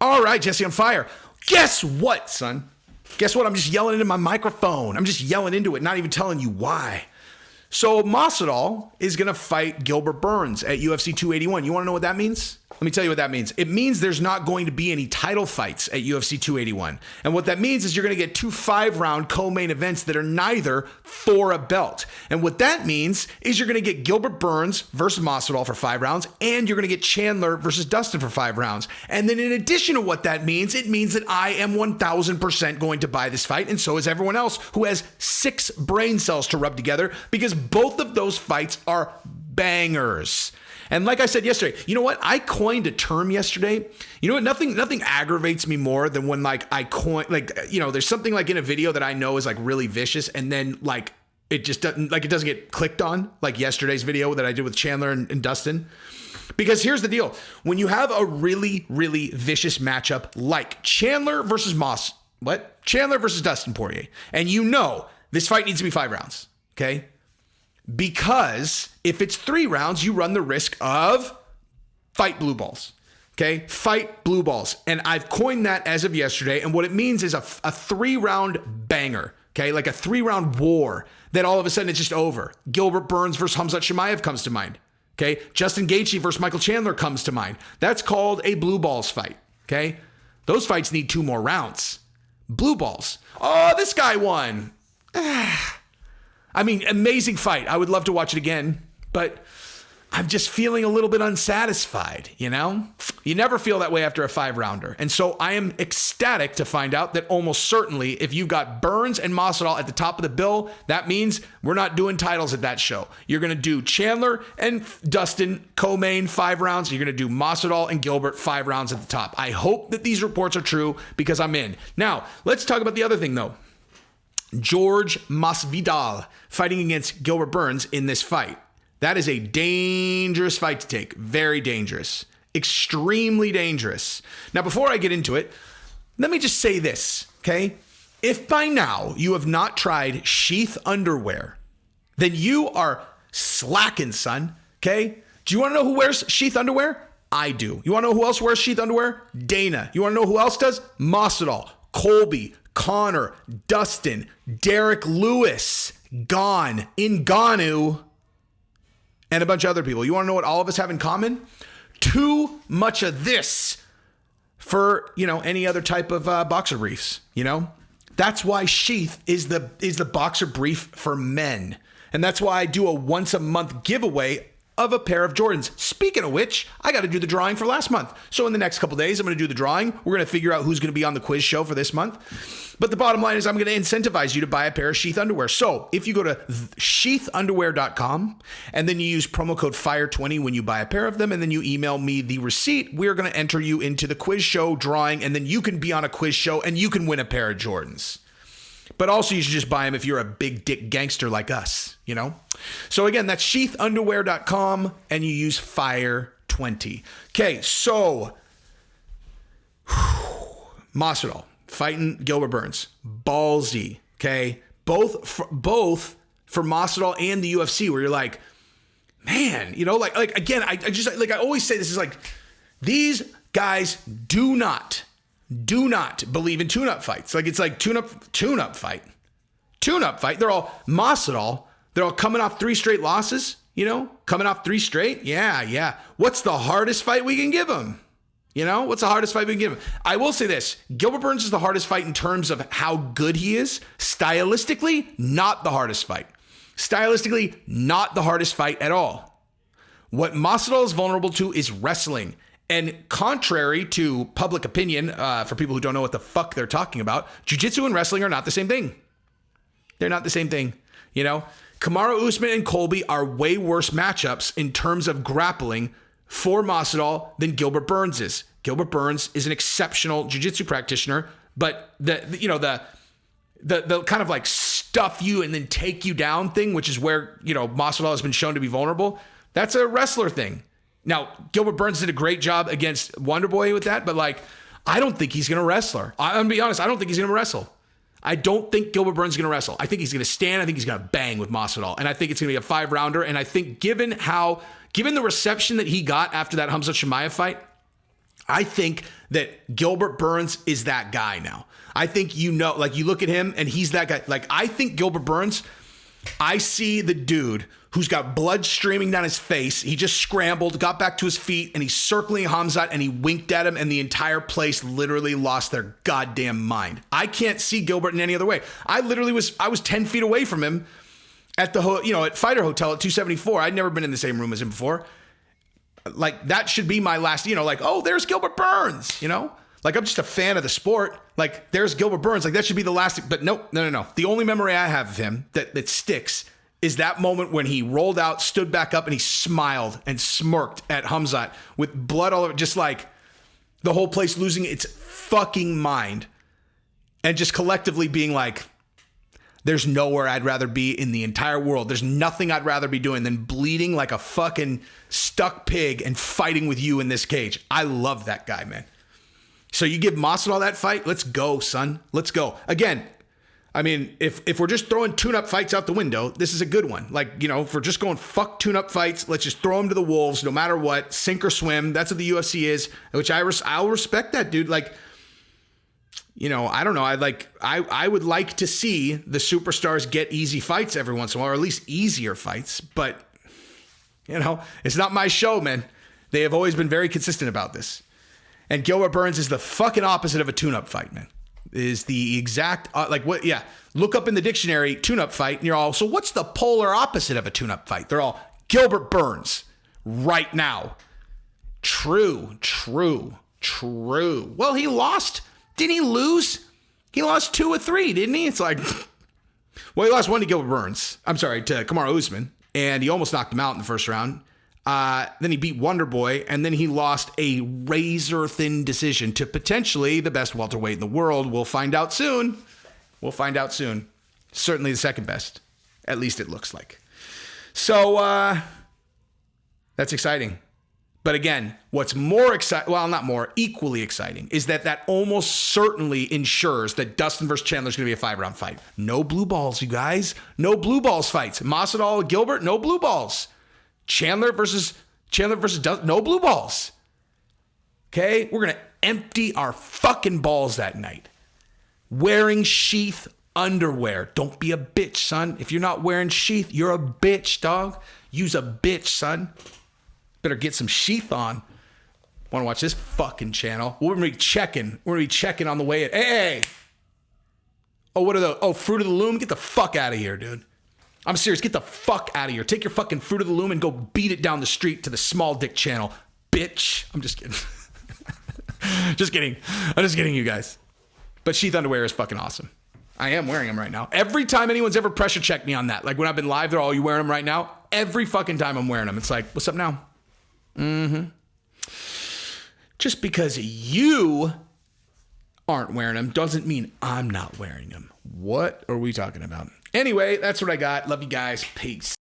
All right, Jesse on fire. Guess what, son? Guess what? I'm just yelling into my microphone. I'm just yelling into it, not even telling you why. So Masvidal is going to fight Gilbert Burns at UFC 281. You want to know what that means? Let me tell you what that means. It means there's not going to be any title fights at UFC 281. And what that means is you're going to get 2 5-round co-main events that are neither for a belt. And what that means is you're going to get Gilbert Burns versus Masvidal for 5 rounds, and you're going to get Chandler versus Dustin for 5 rounds. And then in addition to what that means, it means that I am 1000% going to buy this fight, and so is everyone else who has 6 brain cells to rub together, because both of those fights are bangers. And like I said yesterday, you know what? I coined a term yesterday. You know what? Nothing aggravates me more than when there's something like in a video that I know is like really vicious, and then like it just doesn't get clicked on, like yesterday's video that I did with Chandler and Dustin. Because here's the deal. When you have a really, really vicious matchup like Chandler versus Chandler versus Dustin Poirier, and you know this fight needs to be 5 rounds, okay? Because if it's 3 rounds, you run the risk of fight blue balls. Okay? Fight blue balls. And I've coined that as of yesterday. And what it means is a 3-round banger. Okay? Like a 3-round war. Then all of a sudden it's just over. Gilbert Burns versus Khamzat Chimaev comes to mind. Okay? Justin Gaethje versus Michael Chandler comes to mind. That's called a blue balls fight. Okay? Those fights need 2 more rounds. Blue balls. Oh, this guy won. I mean, amazing fight. I would love to watch it again, but I'm just feeling a little bit unsatisfied, you know? You never feel that way after a 5-rounder. And so I am ecstatic to find out that almost certainly if you've got Burns and Masvidal at the top of the bill, that means we're not doing titles at that show. You're going to do Chandler and Dustin co-main 5 rounds. You're going to do Masvidal and Gilbert 5 rounds at the top. I hope that these reports are true because I'm in. Now, let's talk about the other thing though. George Masvidal fighting against Gilbert Burns in this fight. That is a dangerous fight to take. Very dangerous. Extremely dangerous. Now, before I get into it, let me just say this, okay? If by now you have not tried Sheath underwear, then you are slacking, son, okay? Do you want to know who wears Sheath underwear? I do. You want to know who else wears Sheath underwear? Dana. You want to know who else does? Masvidal, Colby, Connor, Dustin, Derek Lewis, Ngannou, and a bunch of other people. You want to know what all of us have in common? Too much of this for, any other type of boxer briefs, That's why Sheath is the boxer brief for men. And that's why I do a once a month giveaway of a pair of Jordans. Speaking of which, I got to do the drawing for last month. So in the next couple days, I'm going to do the drawing. We're going to figure out who's going to be on the quiz show for this month. But the bottom line is I'm going to incentivize you to buy a pair of Sheath underwear. So if you go to sheathunderwear.com and then you use promo code FIRE20 when you buy a pair of them and then you email me the receipt, we're going to enter you into the quiz show drawing, and then you can be on a quiz show and you can win a pair of Jordans. But also you should just buy them if you're a big dick gangster like us, So again, that's sheathunderwear.com and you use FIRE20. Okay, so Masvidal fighting Gilbert Burns. Ballsy, okay? Both for Masvidal and the UFC, where you're like, man, again, I always say this is like, these guys do not believe in tune-up fights. Like, it's like tune-up fight. They're all Masvidal. They're all coming off 3 straight losses, coming off 3 straight. Yeah. What's the hardest fight we can give him? What's the hardest fight we can give him? I will say this. Gilbert Burns is the hardest fight in terms of how good he is. Stylistically, not the hardest fight. Stylistically, not the hardest fight at all. What Masvidal is vulnerable to is wrestling. And contrary to public opinion, for people who don't know what the fuck they're talking about, jiu-jitsu and wrestling are not the same thing. They're not the same thing. Kamaru Usman and Colby are way worse matchups in terms of grappling for Masvidal than Gilbert Burns is. Gilbert Burns is an exceptional jiu-jitsu practitioner, but the kind of like stuff you and then take you down thing, which is where, Masvidal has been shown to be vulnerable, that's a wrestler thing. Now, Gilbert Burns did a great job against Wonderboy with that, but I don't think he's going to wrestle. I'm going to be honest, I don't think he's going to wrestle. I don't think Gilbert Burns is going to wrestle. I think he's going to stand. I think he's going to bang with Masvidal. And I think it's going to be a 5-rounder. And I think given the reception that he got after that Khamzat Chimaev fight, I think that Gilbert Burns is that guy now. I think, like you look at him and he's that guy. Like I think Gilbert Burns, I see the dude who's got blood streaming down his face. He just scrambled, got back to his feet, and he's circling Khamzat, and he winked at him, and the entire place literally lost their goddamn mind. I can't see Gilbert in any other way. I was 10 feet away from him at the at Fighter Hotel at 274. I'd never been in the same room as him before. Like that should be my last, like, oh, there's Gilbert Burns, Like I'm just a fan of the sport. Like there's Gilbert Burns. Like that should be the last. But no. The only memory I have of him that sticks is that moment when he rolled out, stood back up, and he smiled and smirked at Khamzat with blood all over, just like the whole place losing its fucking mind, and just collectively being like, there's nowhere I'd rather be in the entire world. There's nothing I'd rather be doing than bleeding like a fucking stuck pig and fighting with you in this cage. I love that guy, man. So you give Masvidal that fight? Let's go, son. Let's go. Again, I mean, if we're just throwing tune-up fights out the window, this is a good one. Like, if we're just going fuck tune-up fights, let's just throw them to the wolves no matter what, sink or swim. That's what the UFC is, which I'll respect that, dude. Like, I don't know. I would like to see the superstars get easy fights every once in a while, or at least easier fights. But, it's not my show, man. They have always been very consistent about this. And Gilbert Burns is the fucking opposite of a tune-up fight, man. Is the exact, look up in the dictionary, tune-up fight, and you're all, so what's the polar opposite of a tune-up fight? They're all, Gilbert Burns, right now. True. Well, he lost. Didn't he lose? He lost 2 or 3, didn't he? It's like, well, he lost 1 to Gilbert Burns. I'm sorry, to Kamaru Usman, and he almost knocked him out in the first round. Then he beat Wonder Boy, and then he lost a razor-thin decision to potentially the best welterweight in the world. We'll find out soon. Certainly the second best. At least it looks like. So, that's exciting. But again, what's more exciting, well, not more, equally exciting, is that almost certainly ensures that Dustin versus Chandler is going to be a 5-round fight. No blue balls, you guys. No blue balls fights. Masvidal, Gilbert, no blue balls. Chandler versus Dustin, no blue balls. Okay? We're going to empty our fucking balls that night. Wearing Sheath underwear. Don't be a bitch, son. If you're not wearing Sheath, you're a bitch, dog. Use a bitch, son. Better get some Sheath on. Want to watch this fucking channel? We're going to be checking. We're going to be checking on the way in. Hey! Oh, what are those? Oh, Fruit of the Loom? Get the fuck out of here, dude. I'm serious. Get the fuck out of here. Take your fucking Fruit of the Loom and go beat it down the street to the Small Dick channel. Bitch. I'm just kidding. Just kidding. I'm just kidding, you guys. But Sheath underwear is fucking awesome. I am wearing them right now. Every time anyone's ever pressure checked me on that, like when I've been live, they're all, you wearing them right now? Every fucking time I'm wearing them. It's like, what's up now? Just because you aren't wearing them doesn't mean I'm not wearing them. What are we talking about? Anyway, that's what I got. Love you guys. Peace.